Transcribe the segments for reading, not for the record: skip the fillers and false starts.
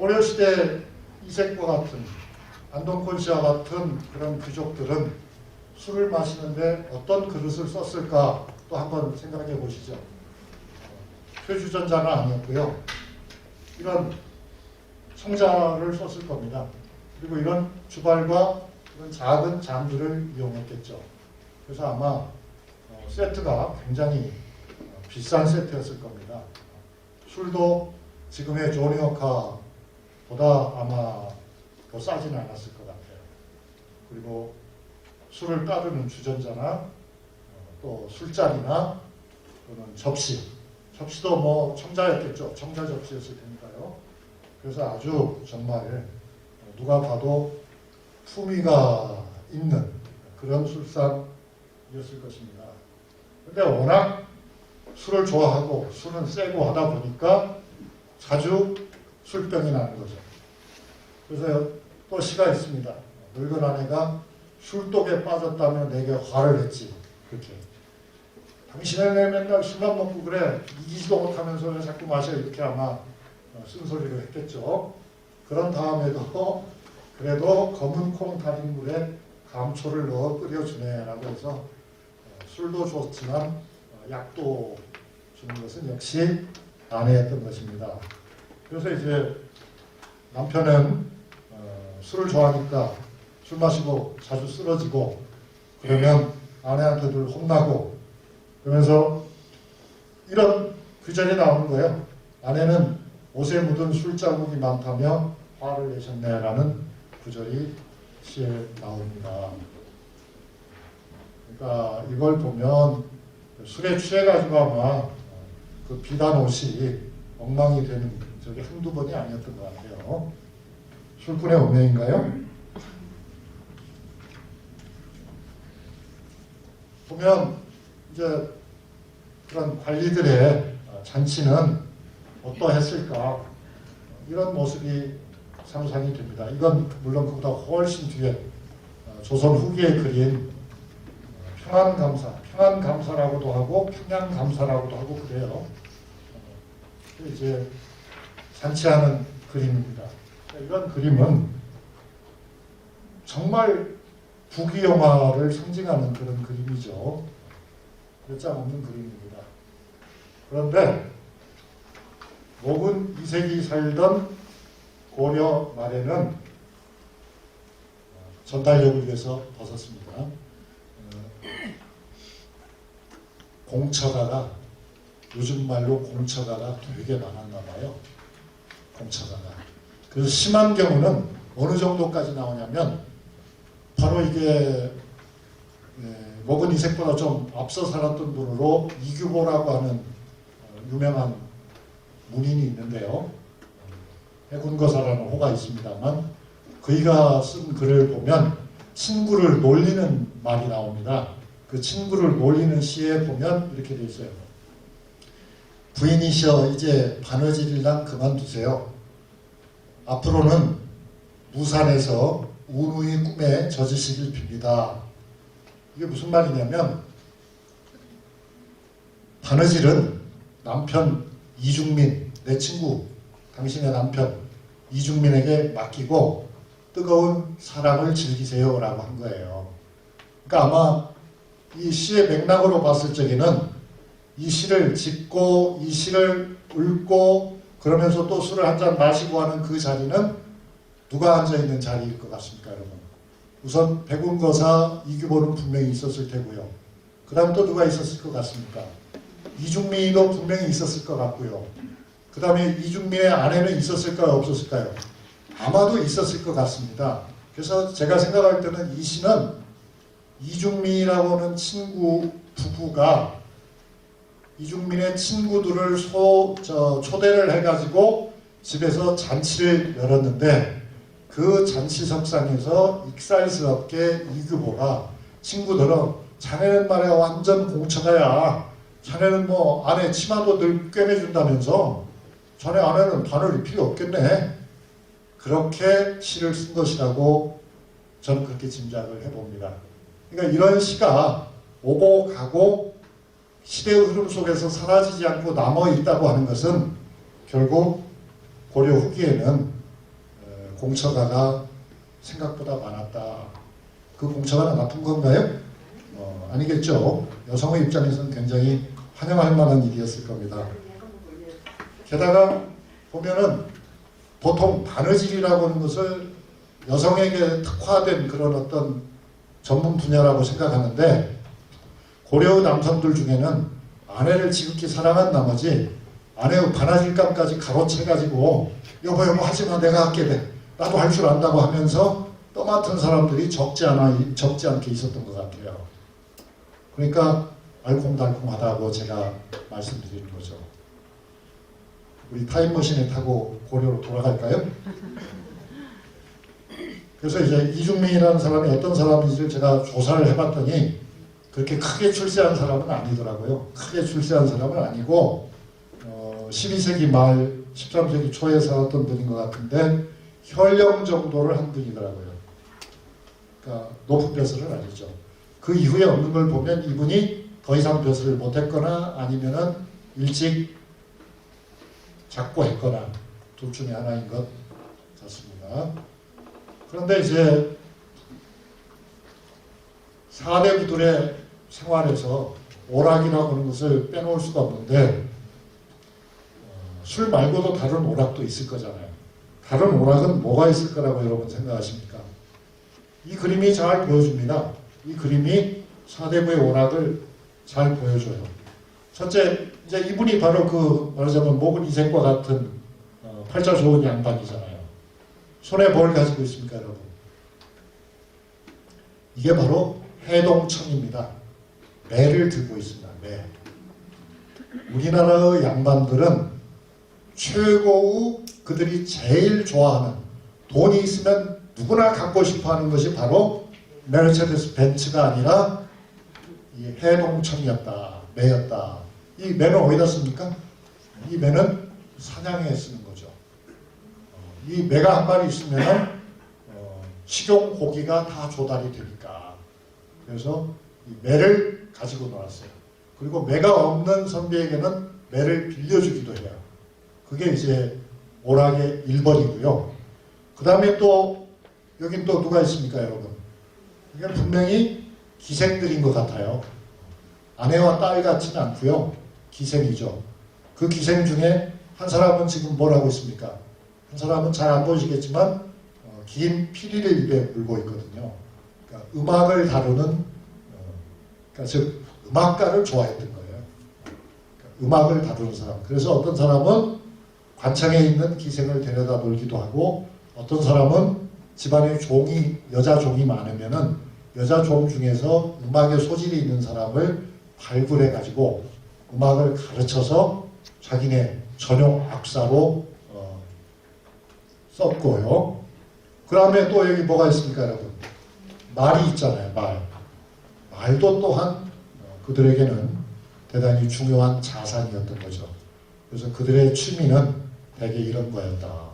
고려시대 이색과 같은 안동권 씨와 같은 그런 귀족들은 술을 마시는데 어떤 그릇을 썼을까 또 한번 생각해 보시죠. 표주전자는 아니었고요. 이런 청자를 썼을 겁니다. 그리고 이런 주발과 이런 작은 잔들을 이용했겠죠. 그래서 아마 세트가 굉장히 비싼 세트였을 겁니다. 술도 지금의 조니워카보다 아마 더 싸진 않았을 것 같아요. 그리고 술을 따르는 주전자나 또 술잔이나 또는 접시도 뭐 청자였겠죠. 청자 접시였을 테니까요. 그래서 아주 정말 누가 봐도 품위가 있는 그런 술상이었을 것입니다. 근데 워낙 술을 좋아하고 술은 세고 하다 보니까 자주 술병이 나는 거죠. 그래서 또 시가 있습니다. 늙은 아내가 술독에 빠졌다며 내게 화를 했지. 그렇게. 당신은 맨날 술만 먹고 그래. 이기지도 못하면서 왜 자꾸 마셔. 이렇게 아마 쓴소리를 했겠죠. 그런 다음에도 그래도 검은 콩 달인 물에 감초를 넣어 끓여주네라고 해서 술도 줬지만 약도 주는 것은 역시 아내였던 것입니다. 그래서 이제 남편은 술을 좋아하니까 술 마시고 자주 쓰러지고 그러면 아내한테도 혼나고 그러면서 이런 규절이 나오는 거예요. 아내는 옷에 묻은 술자국이 많다며 화를 내셨네라는 구절이 시에 나옵니다. 그러니까 이걸 보면 술에 취해가지고 아마 그 비단 옷이 엉망이 되는 적이 한두 번이 아니었던 것 같아요. 술꾼의 운명인가요? 보면 이제 그런 관리들의 잔치는 어떠했을까 이런 모습이 상상이 됩니다. 이건 물론 그보다 훨씬 뒤에 조선 후기에 그린 평안감사라고도 하고 평양감사라고도 하고 그래요. 이제 잔치하는 그림입니다. 이런 그림은 정말 부귀영화를 상징하는 그런 그림이죠. 별장 없는 그림입니다. 그런데 목은 이색이 살던 고려 말에는 전달력을 위해서 벗었습니다. 공처가가 요즘 말로 공처가가 되게 많았나 봐요. 공처가가. 그래서 심한 경우는 어느 정도까지 나오냐면 바로 이게 목은 이색보다 좀 앞서 살았던 분으로 이규보라고 하는 유명한 문인이 있는데요. 해군거사라는 호가 있습니다만 그이가 쓴 글을 보면 친구를 놀리는 말이 나옵니다. 그 친구를 놀리는 시에 보면 이렇게 돼 있어요. 부인이셔 이제 바느질이랑 그만두세요. 앞으로는 무산에서 운우의 꿈에 젖으시길 빕니다. 이게 무슨 말이냐면 바느질은 남편 이중민, 내 친구, 당신의 남편 이중민에게 맡기고 뜨거운 사랑을 즐기세요 라고 한 거예요. 그러니까 아마 이 시의 맥락으로 봤을 적에는 이 시를 짓고 이 시를 읽고 그러면서 또 술을 한잔 마시고 하는 그 자리는 누가 앉아있는 자리일 것 같습니까 여러분? 우선 백운거사 이규보는 분명히 있었을 테고요. 그 다음 또 누가 있었을 것 같습니까? 이중민도 분명히 있었을 것 같고요. 그 다음에 이중민의 아내는 있었을까요? 없었을까요? 아마도 있었을 것 같습니다. 그래서 제가 생각할 때는 이 시는 이중민이라고 하는 친구 부부가 이중민의 친구들을 초대를 해가지고 집에서 잔치를 열었는데 그 잔치석상에서 익살스럽게 이규보가 친구들은 자네는 말이야 완전 공처가야. 자네는 뭐 아내 치마도 늘 꿰매준다면서 자네 아내는 바늘 필요 없겠네. 그렇게 시를 쓴 것이라고 저는 그렇게 짐작을 해봅니다. 그러니까 이런 시가 오고 가고 시대의 흐름 속에서 사라지지 않고 남아있다고 하는 것은 결국 고려 후기에는 공처가가 생각보다 많았다. 그 공처가는 나쁜 건가요? 아니겠죠. 여성의 입장에서는 굉장히 환영할 만한 일이었을 겁니다. 게다가 보면은 보통 바느질이라고 하는 것을 여성에게 특화된 그런 어떤 전문 분야라고 생각하는데, 고려의 남성들 중에는 아내를 지극히 사랑한 나머지 아내의 바느질감까지 가로채가지고 여보 하지마, 내가 할게 돼, 나도 할 줄 안다고 하면서 떠맡은 사람들이 적지 않게 있었던 것 같아요. 그러니까 알콩달콩하다고 제가 말씀드리는 거죠. 우리 타임머신에 타고 고려로 돌아갈까요? 그래서 이제 이중민이라는 사람이 어떤 사람인지를 제가 조사를 해봤더니 그렇게 크게 출세한 사람은 아니더라고요. 크게 출세한 사람은 아니고 12세기 말 13세기 초에 살았던 분인 것 같은데 현령 정도를 한 분이더라고요. 그러니까 높은 벼슬은 아니죠. 그 이후에 없는 걸 보면 이분이 더 이상 벼슬을 못했거나 아니면은 일찍 작고했거나 둘 중에 하나인 것 같습니다. 그런데 이제 4대 부들의 생활에서 오락이라고 하는 것을 빼놓을 수가 없는데, 술 말고도 다른 오락도 있을 거잖아요. 다른 오락은 뭐가 있을 거라고 여러분 생각하십니까? 이 그림이 잘 보여줍니다. 이 그림이 4대부의 오락을 잘 보여줘요. 첫째, 이제 이분이 바로 그 말하자면 목은 이색과 같은 팔자 좋은 양반이잖아요. 손에 뭘 가지고 있습니까, 여러분? 이게 바로 해동청입니다. 매를 들고 있습니다. 매. 우리나라의 양반들은 최고의 그들이 제일 좋아하는, 돈이 있으면 누구나 갖고 싶어하는 것이 바로 메르세데스 벤츠가 아니라 이 해동청이었다, 매였다. 이 매는 어디다 씁니까? 이 매는 사냥에 쓰는 거죠. 이 매가 한 마리 있으면 식용 고기가 다 조달이 되니까. 그래서 이 매를 가지고 놀았어요. 그리고 매가 없는 선비에게는 매를 빌려주기도 해요. 그게 이제 오락의 일벌이고요. 그 다음에 또 여긴 또 누가 있습니까, 여러분? 이게 분명히 기생들인 것 같아요. 아내와 딸 같지는 않고요. 기생이죠. 그 기생 중에 한 사람은 지금 뭘 하고 있습니까? 한 사람은 잘 안 보이시겠지만 긴 피리를 입에 물고 있거든요. 그러니까 음악을 다루는, 그러니까 즉 음악가를 좋아했던 거예요. 그러니까 음악을 다루는 사람. 그래서 어떤 사람은 관창에 있는 기생을 데려다 놀기도 하고, 어떤 사람은 집안에 여자 종이 많으면은 여자 종 중에서 음악에 소질이 있는 사람을 발굴해 가지고 음악을 가르쳐서 자기네 전용 악사로 썼고요. 그 다음에 또 여기 뭐가 있습니까, 여러분? 말이 있잖아요, 말. 말도 또한 그들에게는 대단히 중요한 자산이었던 거죠. 그래서 그들의 취미는 대개 이런 거였다.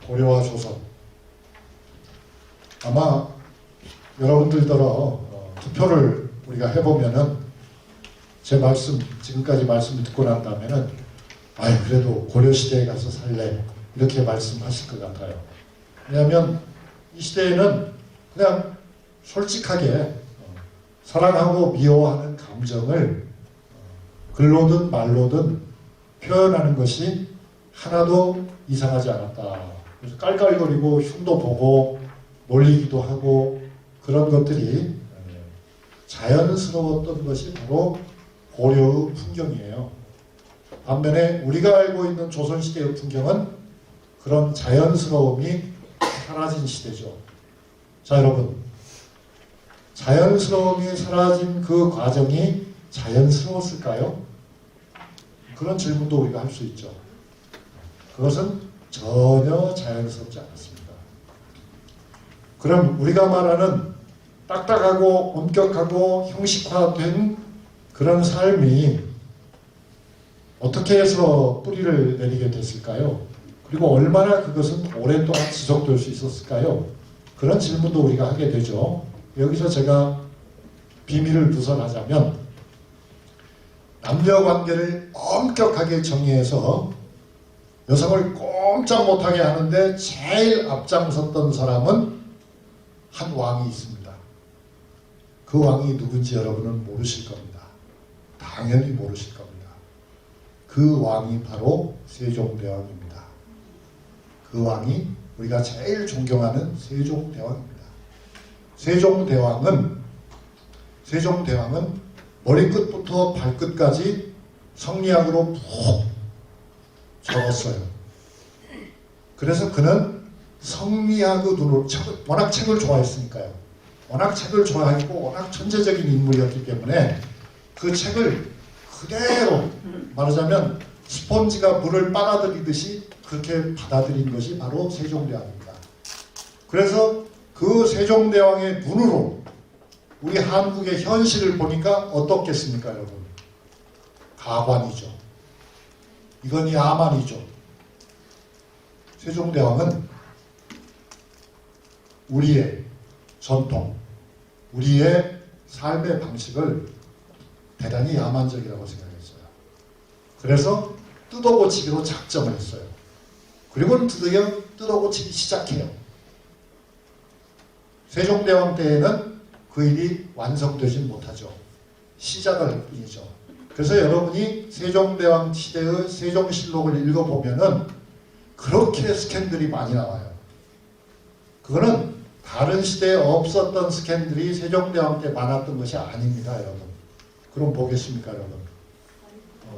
고려와 조선. 아마 여러분들더러 투표를 우리가 해보면은 제 말씀, 지금까지 말씀을 듣고 난 다음에는 그래도 고려시대에 가서 살래, 이렇게 말씀하실 것 같아요. 왜냐하면 이 시대에는 그냥 솔직하게 사랑하고 미워하는 감정을 글로든 말로든 표현하는 것이 하나도 이상하지 않았다. 그래서 깔깔거리고 흉도 보고 놀리기도 하고 그런 것들이 자연스러웠던 것이 바로 고려의 풍경이에요. 반면에 우리가 알고 있는 조선시대의 풍경은 그런 자연스러움이 사라진 시대죠. 자, 여러분, 자연스러움이 사라진 그 과정이 자연스러웠을까요? 그런 질문도 우리가 할 수 있죠. 그것은 전혀 자연스럽지 않았습니다. 그럼 우리가 말하는 딱딱하고 엄격하고 형식화된 그런 삶이 어떻게 해서 뿌리를 내리게 됐을까요? 그리고 얼마나 그것은 오랫동안 지속될 수 있었을까요? 그런 질문도 우리가 하게 되죠. 여기서 제가 비밀을 누설하자면, 남녀 관계를 엄격하게 정의해서 여성을 꼼짝 못하게 하는데 제일 앞장섰던 사람은 한 왕이 있습니다. 그 왕이 누군지 여러분은 모르실 겁니다. 당연히 모르실 겁니다. 그 왕이 바로 세종대왕입니다. 그 왕이 우리가 제일 존경하는 세종대왕입니다. 세종대왕은 머리끝부터 발끝까지 성리학으로 푹 적었어요. 그래서 그는 성리학의 눈으로 워낙 책을 좋아했으니까요. 워낙 책을 좋아했고 워낙 천재적인 인물이었기 때문에 그 책을 그대로 말하자면 스펀지가 물을 빨아들이듯이 그렇게 받아들인 것이 바로 세종대왕입니다. 그래서 그 세종대왕의 눈으로 우리 한국의 현실을 보니까 어떻겠습니까, 여러분? 가관이죠. 이건 야만이죠. 세종대왕은 우리의 전통, 우리의 삶의 방식을 대단히 야만적이라고 생각했어요. 그래서 뜯어고치기로 작정을 했어요. 그리고 드디어 뜯어고치기 시작해요. 세종대왕 때에는 그 일이 완성되지 못하죠. 시작을 할 뿐이죠. 그래서 여러분이 세종대왕 시대의 세종실록을 읽어보면은 그렇게 스캔들이 많이 나와요. 그거는 다른 시대에 없었던 스캔들이 세종대왕 때 많았던 것이 아닙니다, 여러분. 그럼 보겠습니까, 여러분?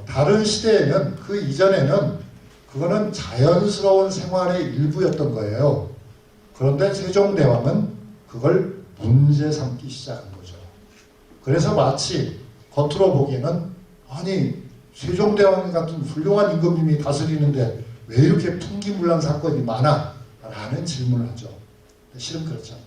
다른 시대에는 그 이전에는 그거는 자연스러운 생활의 일부였던 거예요. 그런데 세종대왕은 그걸 문제 삼기 시작한 거죠. 그래서 마치 겉으로 보기에는 아니 세종대왕 같은 훌륭한 임금님이 다스리는데 왜 이렇게 풍기물란 사건이 많아? 라는 질문을 하죠. 실은 그렇지 않다.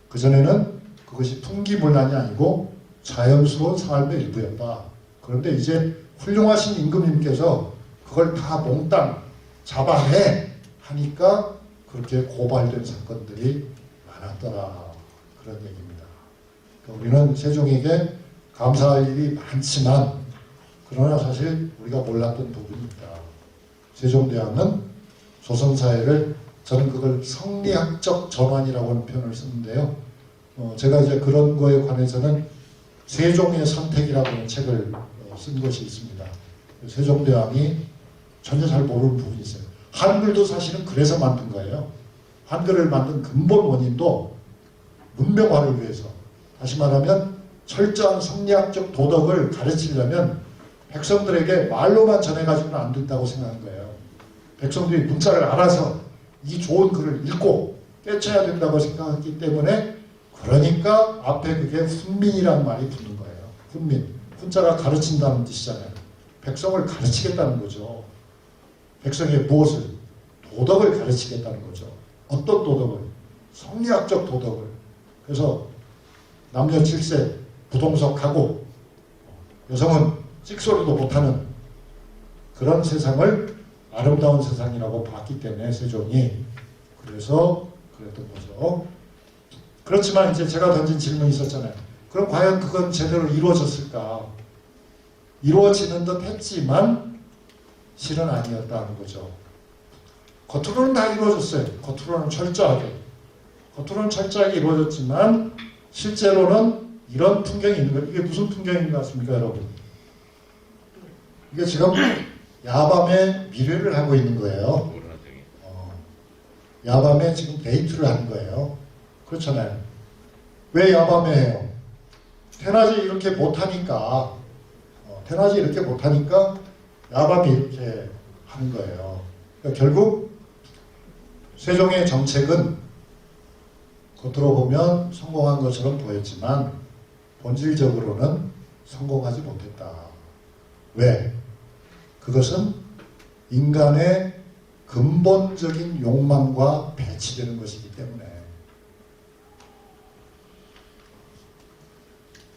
그전에는 그것이 풍기물란이 아니고 자연스러운 삶의 일부였다. 그런데 이제 훌륭하신 임금님께서 그걸 다 몽땅 잡아내 하니까 그렇게 고발된 사건들이 많았더라. 그런 얘기입니다. 그러니까 우리는 세종에게 감사할 일이 많지만 그러나 사실 우리가 몰랐던 부분이 있다. 세종대왕은 조선사회를 저는 그걸 성리학적 전환이라고 하는 표현을 쓰는데요. 제가 이제 그런 거에 관해서는 세종의 선택이라고 하는 책을 쓴 것이 있습니다. 세종대왕이 전혀 잘 모르는 부분이 있어요. 한글도 사실은 그래서 만든 거예요. 한글을 만든 근본 원인도 문명화를 위해서, 다시 말하면 철저한 성리학적 도덕을 가르치려면 백성들에게 말로만 전해가지고는 안 된다고 생각한 거예요. 백성들이 문자를 알아서 이 좋은 글을 읽고 깨쳐야 된다고 생각했기 때문에, 그러니까 앞에 그게 훈민이라는 말이 붙는 거예요. 훈민. 훈자가 가르친다는 뜻이잖아요. 백성을 가르치겠다는 거죠. 백성에게 무엇을? 도덕을 가르치겠다는 거죠. 어떤 도덕을? 성리학적 도덕을. 그래서 남녀 7세 부동석하고 여성은 찍소리도 못하는 그런 세상을 아름다운 세상이라고 봤기 때문에 세종이 그래서 그랬던 거죠. 그렇지만 이제 제가 던진 질문이 있었잖아요. 그럼 과연 그건 제대로 이루어졌을까? 이루어지는 듯 했지만 실은 아니었다는 거죠. 겉으로는 다 이루어졌어요. 겉으로는 철저하게 이루어졌지만 실제로는 이런 풍경이 있는 거예요. 이게 무슨 풍경인 것 같습니까, 여러분? 이게 지금 야밤에 미래를 하고 있는 거예요. 야밤에 지금 데이트를 하는 거예요. 그렇잖아요. 왜 야밤에 해요? 대낮에 이렇게 못하니까 야밤에 이렇게 하는 거예요. 그러니까 결국 세종의 정책은 겉으로 보면 성공한 것처럼 보였지만 본질적으로는 성공하지 못했다. 왜? 그것은 인간의 근본적인 욕망과 배치되는 것이기 때문에